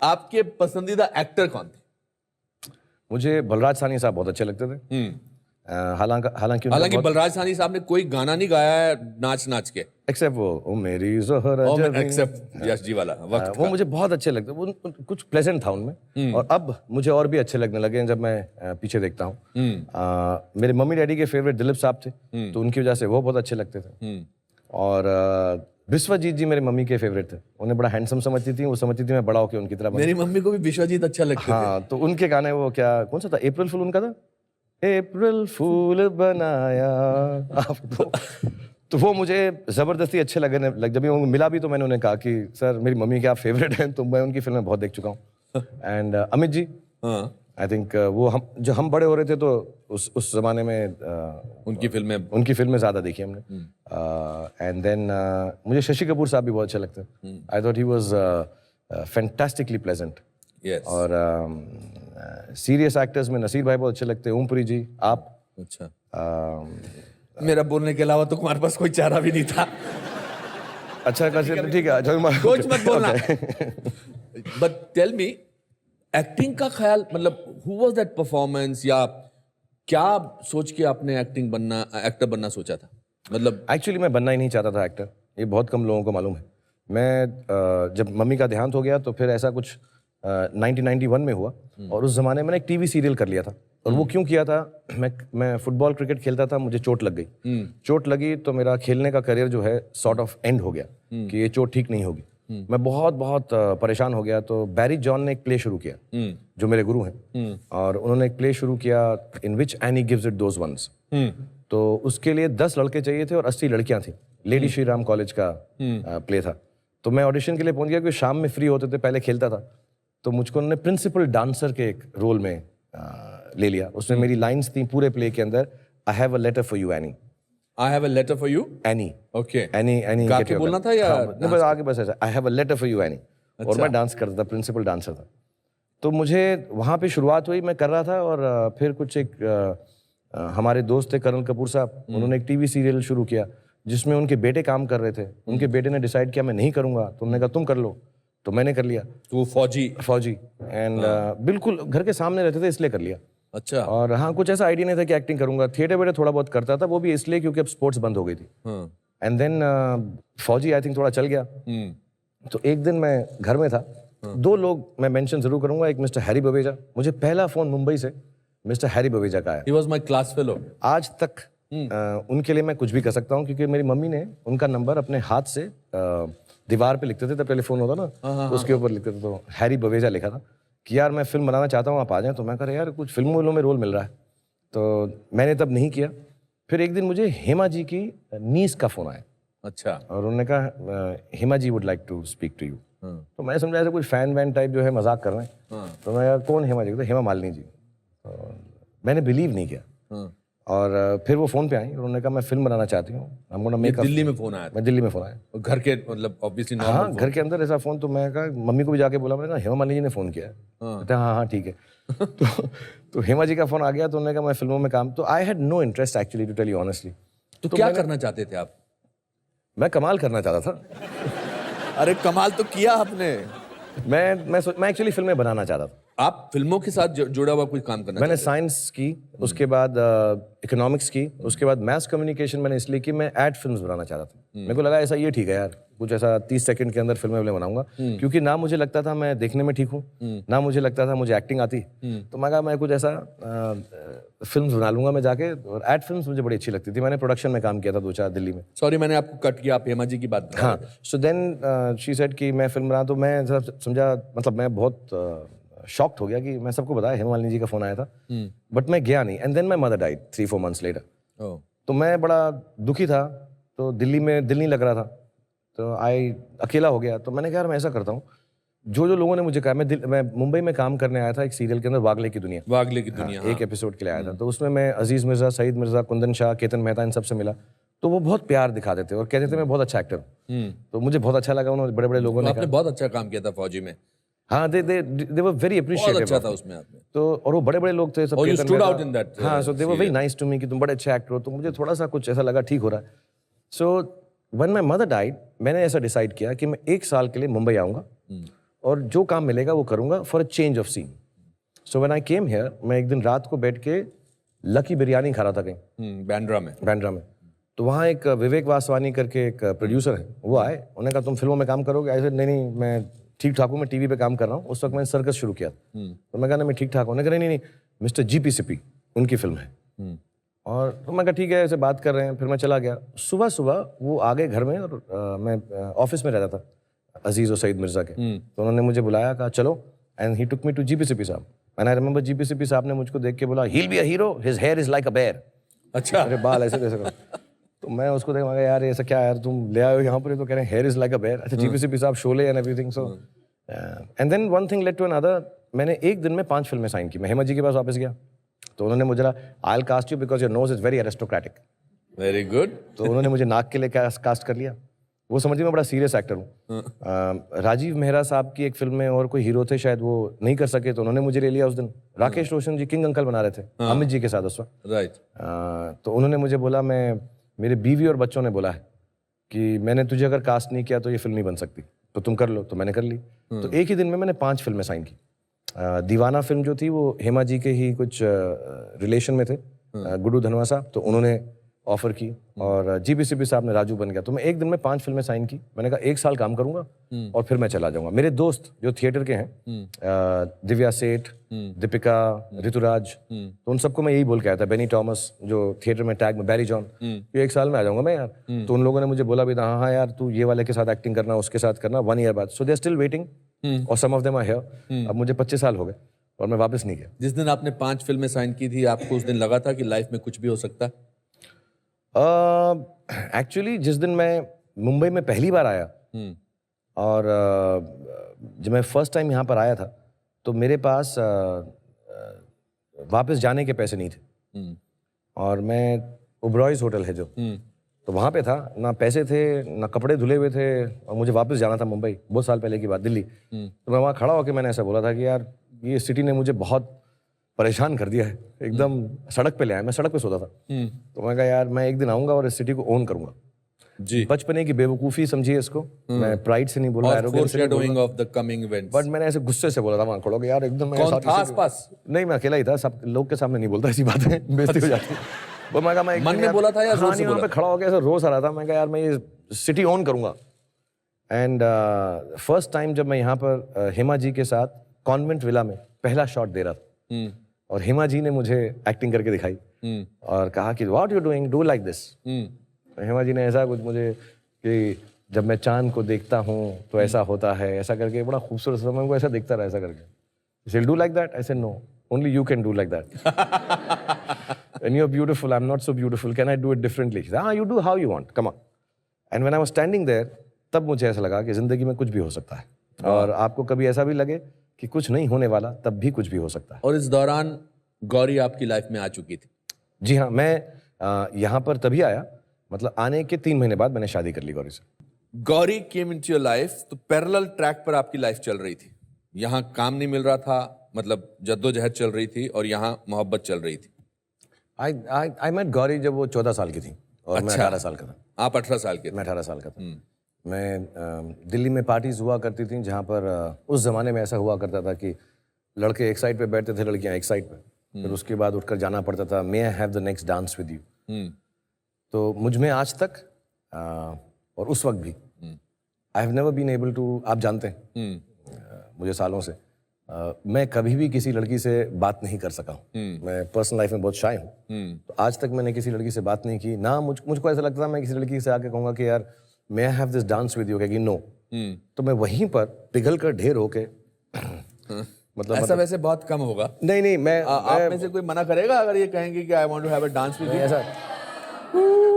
आपके पसंदीदा एक्टर कौन थे? मुझे बलराज साहनी साहब बहुत अच्छे लगते थे। हालांकि हालांकि बलराज साहनी साहब ने कोई गाना नहीं गाया है नाच नाच के, एक्सेप्ट वो ओ मेरी ज़ोहरा जबीं, एक्सेप्ट यश जी वाला वक्त वो मुझे बहुत अच्छे लगते। वो कुछ प्लेजेंट था उनमें, और अब मुझे और भी अच्छे लगने लगे हैं जब मैं पीछे देखता हूँ। मेरे मम्मी डैडी के फेवरेट दिलीप साहब थे, तो उनकी वजह से वो बहुत अच्छे लगते थे। और विश्वजीत जी मेरी मम्मी के फेवरेट थे। उन्हें बड़ा हैंडसम समझती थी, वो समझती थी मैं बड़ा होकर उनकी तरह बनूं। मेरी मम्मी को भी विश्वजीत अच्छा लगता था। हाँ, तो उनके गाने वो क्या कौन सा था, अप्रैल फूल उनका था, अप्रैल फूल बनाया आपको। तो वो मुझे जबरदस्ती अच्छे लगने जब भी वो मिला भी तो मैंने उन्हें कहा कि सर मेरी मम्मी के आप फेवरेट हैं, तो मैं उनकी फिल्में बहुत देख चुका हूँ। And Amit ji, I think वो हम बड़े हो रहे थे तो उस जमाने में उनकी फिल्में ज्यादा देखी हमने। एंड देन मुझे शशि कपूर साहब भी बहुत अच्छे लगते हैं। I thought he was fantastically pleasant. और सीरियस एक्टर्स में नसीर भाई बहुत अच्छे लगते हैं, ओमपुरी जी, आप। अच्छा, मेरा बोलने के अलावा तो तुम्हारे पास कोई चारा भी नहीं था। अच्छा ठीक है, कुछ मत बोलना। बट टेल मी, एक्टिंग का ख्याल, मतलब हु वाज दैट परफॉर्मेंस, या क्या सोच के आपने एक्टर बनना सोचा था? मतलब एक्चुअली मैं बनना ही नहीं चाहता था एक्टर, ये बहुत कम लोगों को मालूम है। मैं जब मम्मी का देहांत हो गया तो फिर ऐसा कुछ 1991 में हुआ, और उस जमाने में मैंने एक टीवी सीरियल कर लिया था। और वो क्यों किया था, मैं फुटबॉल क्रिकेट खेलता था, मुझे चोट लग गई। चोट लगी तो मेरा खेलने का करियर जो है सॉर्ट ऑफ एंड हो गया कि ये चोट ठीक नहीं होगी। मैं बहुत बहुत परेशान हो गया। तो बैरी जॉन ने एक प्ले शुरू किया, जो मेरे गुरु हैं, और उन्होंने एक प्ले शुरू किया in which Annie gives it those once. तो उसके लिए 10 लड़के चाहिए थे और 80 लड़कियां थी। लेडी श्री राम कॉलेज का प्ले था। तो मैं ऑडिशन के लिए पहुंच गया, क्योंकि शाम में फ्री होते थे, पहले खेलता था। तो मुझको उन्होंने प्रिंसिपल डांसर के एक रोल में ले लिया। उसमें मेरी लाइंस थी पूरे प्ले के अंदर, I have a letter for you Annie. I have a letter for you Annie. Okay, Annie गा के बोलना था या बस आगे बस ऐसा, I have a letter for you Annie. और मैं डांस करता था, प्रिंसिपल डांसर था। तो मुझे वहाँ पे शुरुआत हुई, मैं कर रहा था। और फिर कुछ हमारे दोस्त थे कर्नल कपूर साहब, उन्होंने एक टीवी सीरियल शुरू किया जिसमें उनके बेटे काम कर रहे थे। उनके बेटे ने डिसाइड किया मैं नहीं करूँगा, तो उन्होंने कहा तुम कर लो, तो मैंने कर लिया। तो वो फौजी एंड बिल्कुल घर के सामने रहते थे, इसलिए कर लिया। अच्छा। और हाँ, कुछ ऐसा आइडिया नहीं था कि एक्टिंग करूंगा। थिएटर वेटर थोड़ा बहुत करता था, वो भी इसलिए क्योंकि अब स्पोर्ट्स बंद हो गई थी। एंड देन फौजी आई थिंक थोड़ा चल गया। तो एक दिन मैं घर में था, 2 लोग मैं मेंशन जरूर करूंगा। एक मिस्टर हैरी बवेजा, मुझे पहला फोन मुंबई से मिस्टर हैरी बवेजा का आया। He was my class fellow. आज तक उनके लिए मैं कुछ भी कर सकता हूँ, क्योंकि मेरी मम्मी ने उनका नंबर अपने हाथ से दीवार पे लिखते थे, तब टेलीफोन होता ना, उसके ऊपर लिखते थे। तो हैरी बवेजा लिखा था कि यार मैं फिल्म बनाना चाहता हूँ, आप आ जाएं। तो मैं कह रहा यार कुछ फिल्मों में रोल मिल रहा है, तो मैंने तब नहीं किया। फिर एक दिन मुझे हेमा जी की नीस का फोन आया। अच्छा। और उन्होंने कहा Hema ji would like to speak to you. तो मैं समझा ऐसा कुछ फैन वैन टाइप जो है मजाक कर रहे हैं। तो मैं यार कौन हेमा जी? तो हेमा मालिनी जी। तो मैंने बिलीव नहीं किया। और फिर वो फोन पे आई, उन्होंने कहा मैं फिल्म बनाना चाहती हूँ। दिल्ली में फोन आया? मैं दिल्ली में फोन आया, घर के, मतलब ऑब्वियसली नॉर्मल। हाँ, घर के अंदर ऐसा फोन। तो मैं कहा मम्मी को भी जाके बोला, मैंने कहा हेमा मालिनी जी ने फोन किया है। कहते हाँ ठीक है। तो हेमा जी का फोन आ गया, तो उन्होंने कहा मैं फिल्मों में काम। तो I had no interest actually, to tell you honestly. तो क्या करना चाहते थे आप? मैं कमाल करना चाहता था। अरे कमाल तो किया आपने। मैं एक्चुअली फिल्में बनाना चाहता था। आप फिल्मों के साथ जुड़ा हुआ कोई काम करना? मैंने साइंस की, उसके बाद इकोनॉमिक्स की, उसके बाद मैथ कम्युनिकेशन मैंने इसलिए कि मैं एड फिल्म्स बनाना चाहता था। मेरे को लगा ऐसा ये ठीक है यार, कुछ ऐसा 30 सेकंड के अंदर फिल्में बनाऊंगा, क्योंकि ना मुझे लगता था मैं देखने में ठीक हूँ, ना मुझे लगता था मुझे एक्टिंग आती। तो मैं कहा मैं कुछ ऐसा फिल्म्स बना लूंगा मैं जाके। और एड फिल्म्स मुझे बड़ी अच्छी लगती थी। मैंने प्रोडक्शन में काम किया था 2-4 दिल्ली में। सॉरी मैंने आपको कट किया, आप हेमा जी की बात। हाँ, सो देन शी सेड कि मैं फिल्म बना। तो मैं समझा, मतलब मैं बहुत शॉक्ड हो गया कि मैं सबको बताया हेमा मालिनी जी का फोन आया था, बट मैं गया नहीं। And then my mother died 3-4 months later. तो मैं बड़ा दुखी था, तो दिल्ली में दिल नहीं लग रहा था, तो अकेला हो गया। तो मैंने कहा यार मैं ऐसा करता हूँ, जो लोगों ने मुझे कहा, मैं मुंबई में काम करने आया था एक सीरियल के अंदर, वागले की दुनिया। एक एपिसोड के लिए आया था। तो उसमें मैं अजीज मिर्जा, सईद मिर्जा, कुंदन शाह, केतन मेहता, इन सबसे मिला। तो वो बहुत प्यार दिखाते थे और कहते थे मैं बहुत अच्छा एक्टर हूँ। तो मुझे बहुत अच्छा लगा, उन्होंने बड़े बड़े लोगों ने आपने बहुत अच्छा काम किया था फौजी में। हाँ, they were very appreciative। बहुत अच्छा था उसमें आपने। तो और वो बड़े बड़े लोग थे सब। और you stood out in that, हाँ, so they were very nice to me कि तुम बड़े अच्छे एक्टर हो। तो मुझे थोड़ा सा कुछ ऐसा लगा ठीक हो रहा है। So when my mother died, मैंने ऐसा डिसाइड किया कि मैं 1 साल के लिए मुंबई आऊँगा और जो काम मिलेगा वो करूँगा for a change of scene. So when I came here, मैं एक दिन रात को बैठ के लकी बिरयानी खा रहा था कहीं बांद्रा में. तो वहाँ एक विवेक वासवानी करके एक प्रोड्यूसर है, वो आए. उन्होंने कहा तुम फिल्मों में काम करोगे? ऐसे नहीं, मैं ठीक ठाक हूँ, मैं टीवी पे काम कर रहा हूँ. उस वक्त मैंने सर्कस शुरू किया. तो मैं कहा ना मैं ठीक ठाक हूँ. उन्होंने कहा नहीं, मिस्टर GP उनकी फिल्म है. और तो मैं कहा ठीक है, ऐसे बात कर रहे हैं. फिर मैं चला गया. सुबह सुबह वो आ गए घर में, और मैं ऑफिस में रहता था अजीज और सईद मिर्जा के. तो उन्होंने मुझे बुलाया, कहा चलो, and he took me to GP साहब. एंड आई रिमेंबर GP साहब ने मुझको देख के बोला, he will be a hero, his hair is like a bear. अच्छा. मेरे बाल ऐसे कैसे करो. तो मैं उसको देख, यार ऐसा क्या यार, तुम ले आए हो यहाँ पर, तो कह रहे हैं hair is like a bear. अच्छा, GP साहब, Sholay and everything. So and then one thing led to another. मैंने एक दिन में 5 फिल्में साइन की. मैं हेमा जी के पास वापस गया, तो उन्होंने मुझे कहा, I will cast you because your nose is very aristocratic. Very good. तो उन्होंने मुझे नाक के लिए कास्ट कर लिया. वो समझिए मैं बड़ा सीरियस एक्टर हूँ. राजीव मेहरा साहब की एक फिल्म में और कोई हीरो थे शायद, वो नहीं कर सके, तो उन्होंने मुझे ले लिया उस दिन. राकेश रोशन जी किंग अंकल बना रहे थे अमित जी के साथ उस वक्त. राइट. तो उन्होंने मुझे बोला, मेरे बीवी और बच्चों ने बोला है कि मैंने तुझे अगर कास्ट नहीं किया तो ये फिल्म नहीं बन सकती, तो तुम कर लो. तो मैंने कर ली. तो एक ही दिन में मैंने 5 फिल्में साइन की. दीवाना फिल्म जो थी वो हेमा जी के ही कुछ रिलेशन में थे, गुड्डू धनवा साहब, तो उन्होंने ऑफर की. और GP साहब ने राजू बन गया. तो मैं एक दिन में 5 फिल्में साइन की. मैंने कहा 1 साल काम करूंगा और फिर मैं चला जाऊंगा. मेरे दोस्त जो थिएटर के हैं, दिव्या सेठ, दीपिका, ऋतुराज, तो उन सबको मैं यही बोल के आया था. बेनी थॉमस जो थिएटर में टैग में, बैरी जॉन, ये 1 साल में आ जाऊंगा मैं यार. तो उन लोगों ने मुझे बोला भी था, हाँ यार तू ये वाले के साथ एक्टिंग करना, उसके साथ करना, 1 ईयर बाद. सो दे आर स्टिल वेटिंग, और सम ऑफ देम आर हियर. अब मुझे 25 साल हो गए और मैं वापस नहीं गया. जिस दिन आपने 5 फिल्में साइन की थी, आपको उस दिन लगा था कि लाइफ में कुछ भी हो सकता है? एक्चुअली जिस दिन मैं मुंबई में पहली बार आया, और जब मैं फर्स्ट टाइम यहाँ पर आया था, तो मेरे पास वापस जाने के पैसे नहीं थे. और मैं ओबरॉयज होटल है जो, तो वहाँ पे था, ना पैसे थे, ना कपड़े धुले हुए थे, और मुझे वापस जाना था मुंबई, बहुत साल पहले की बात, दिल्ली. तो मैं वहाँ खड़ा होकर मैंने ऐसा बोला था कि यार ये सिटी ने मुझे बहुत परेशान कर दिया है, एकदम सड़क पे ले आया. मैं सड़क पे सोता था. तो मैं कहा यार मैं एक दिन आऊंगा और इस सिटी को ओन करूंगा. जी. बचपने की बेवकूफ़ी समझिए इसको. मैं प्राइड से नहीं बोल रहा, एरोगेंस से नहीं बोल रहा, of the coming events. But मैंने ऐसे गुस्से से बोला था वहाँ खड़ो के, यार एकदम मैं कौन था आसपास? नहीं, मैं अकेला ही था. सब लोग के सामने नहीं बोलता, ऐसी बात है, बेइज्जती हो जाती है. वो मैं कहा, मैं मन में बोला था या जोर से वहाँ पे खड़ा होकर ऐसा रोज आ रहा था. मैं कहा यार मैं ये सिटी ओन करूंगा. एंड फर्स्ट टाइम जब मैं यहाँ पर हेमा जी के साथ कॉन्वेंट विला में पहला शॉट दे रहा था, और हेमा जी ने मुझे एक्टिंग करके दिखाई और कहा कि what you doing, do like this. Hema ji ने ऐसा कुछ मुझे कि जब मैं चांद को देखता हूँ तो ऐसा होता है, ऐसा करके बड़ा खूबसूरत सा, मैं उनको ऐसा देखता रहा ऐसा करके. She'll do like that? I said no, only you can do like that. And you're beautiful, I'm not so beautiful, can I do it differently? She said, you do how you want, come on. And when I was standing there, तब मुझे ऐसा लगा कि जिंदगी में कुछ भी हो सकता है, और आपको कभी ऐसा भी लगे कि कुछ नहीं होने वाला, तब भी कुछ भी हो सकता है. और इस दौरान गौरी आपकी लाइफ में आ चुकी थी? जी हाँ, मैं यहाँ पर तभी आया, मतलब आने के 3 महीने बाद मैंने शादी कर ली गौरी से. Gauri came into your life, तो पैरेलल ट्रैक पर आपकी लाइफ चल रही थी. यहाँ काम नहीं मिल रहा था, मतलब जद्दोजहद चल रही थी, और यहाँ मोहब्बत चल रही थी. आई मेट गौरी जब वो 14 साल की थी और मैं 18 साल का था. आप 18 साल के थे? मैं 18 साल का था. मैं दिल्ली में पार्टीज हुआ करती थी जहाँ पर उस ज़माने में ऐसा हुआ करता था कि लड़के एक साइड पे बैठते थे, लड़कियाँ एक साइड पे. फिर उसके बाद उठकर जाना पड़ता था, may I have the next dance with you. तो मुझ में आज तक और उस वक्त भी I have never been able to, आप जानते हैं मुझे सालों से, मैं कभी भी किसी लड़की से बात नहीं कर सका हूँ. मैं पर्सनल लाइफ में बहुत शाय हूँ. तो आज तक मैंने किसी लड़की से बात नहीं की ना. मुझको ऐसा लगता था मैं किसी लड़की से आके कहूँगा कि यार may I have this dance with you, कहेगी नो, तो मैं वहीं पर पिघल कर ढेर होके मतलब ऐसा वैसे बहुत कम होगा. नहीं मैं आप में से कोई मना करेगा अगर ये कहेंगे कि I want to have a dance with you? ऐसा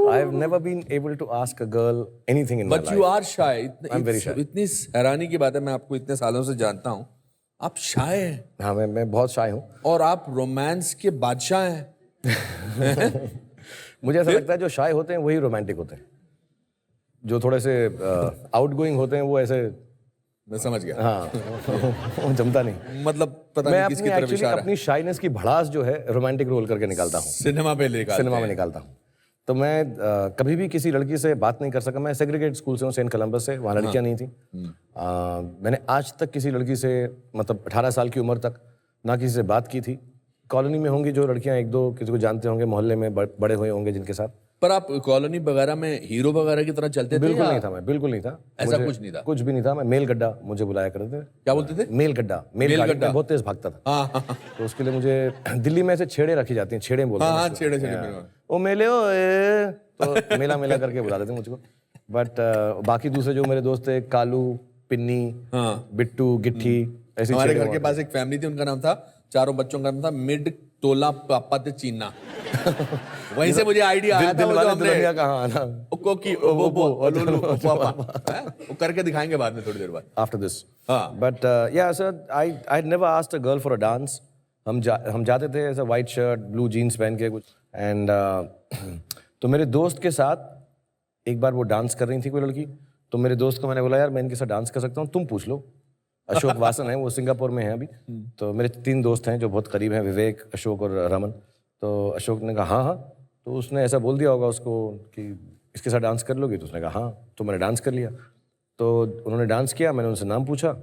I have never been able to ask a girl anything in my life. But you are shy. I'm very shy. इतनी हैरानी की बात है, मैं आपको इतने सालों से जानता हूँ, आप शाय हैं. हाँ, मैं बहुत शाय हूँ. और आप रोमांस के बादशाह हैं. मुझे ऐसा लगता है जो शाय होते हैं वही रोमांटिक होते हैं. जो थोड़े से आउटगोइंग होते हैं वो ऐसे, मैं समझ गया. हाँ, वो जमता नहीं. मतलब पता नहीं किसकी तरफ इशारा है. अपनी शाइनेस की भड़ास जो है रोमांटिक रोल करके निकालता हूँ. सिनेमा में निकालता हूँ. तो मैं कभी भी किसी लड़की से बात नहीं कर सका. मैं सेग्रीगेट स्कूल से हूँ, सेंट कोलंबस से, वहाँ लड़कियाँ नहीं थी. मैंने आज तक किसी लड़की से मतलब 18 साल की उम्र तक ना किसी से बात की थी। कॉलोनी में होंगी जो लड़कियां, एक दो किसी को जानते होंगे, मोहल्ले में बड़े हुए होंगे जिनके साथ। पर आप कॉलोनी वगैरह में हीरो वगैरह की तरह चलते थे बिल्कुल या नहीं था मैं, बिल्कुल नहीं था। ऐसा कुछ नहीं था? कुछ भी नहीं था। मैं मेल गड्ढा मुझे बुलाया करते थे। क्या बोलते थे? मेल गड्ढा, मेल गाड़ी में बहुत तेज भागता था। हाँ हाँ हाँ तो उसके लिए मुझे दिल्ली में ऐसे छेड़े रखी जाती हैं, छेड़े बोलते हैं। हाँ, छेड़े छेड़े मेरे को। ओ मेले ओ ए, तो मेला मेला करके बुलाते थे मुझको। बट बाकी दूसरे जो मेरे दोस्त थे, कालू, पिन्नी, हाँ। बिट्टू, गिट्ठी, ऐसे हमारे छेड़े घर के पास एक फैमिली थी, उनका नाम था, चारों बच्चों का नाम था मिड टोला पापा ते चीना। वहीं से मुझे आइडिया आया था वो जो हमने कहाँ आना कोकी ओबो ओलुलु पापा, हैं? वो करके दिखाएंगे बाद में थोड़ी देर बाद। After this. हाँ। बट या sir, I never asked a girl for a dance. हम जाते थे ऐसा वाइट शर्ट ब्लू जीन्स पहन के कुछ, एंड तो मेरे दोस्त के साथ एक बार वो डांस कर रही थी कोई लड़की, तो मेरे दोस्त को मैंने बोला यार मैं इनके साथ डांस कर सकता हूँ, तुम पूछ लो। अशोक वासन है, वो सिंगापुर में है अभी। तो मेरे 3 दोस्त हैं जो बहुत करीब हैं, विवेक, अशोक और रमन। तो अशोक ने कहा हाँ हाँ, तो उसने ऐसा बोल दिया होगा उसको कि इसके साथ डांस कर लोगी, तो उसने कहा हाँ, तो मैंने डांस कर लिया। तो उन्होंने डांस किया, मैंने उनसे नाम पूछा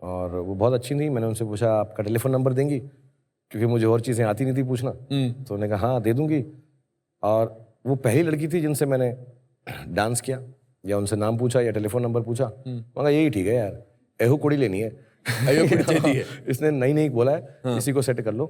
और वो बहुत अच्छी थी। मैंने उनसे पूछा आपका टेलीफोन नंबर देंगी, क्योंकि मुझे और चीज़ें आती नहीं थी पूछना। तो उन्होंने कहा हाँ दे दूंगी। और वो पहली लड़की थी जिनसे मैंने डांस किया या उनसे नाम पूछा या टेलीफोन नंबर पूछा। मगर यही ठीक है यार, एहू कुड़ी लेनी है, एहू कुड़ी चाहिए है। इसने नहीं बोला है, इसी को सेट कर लो।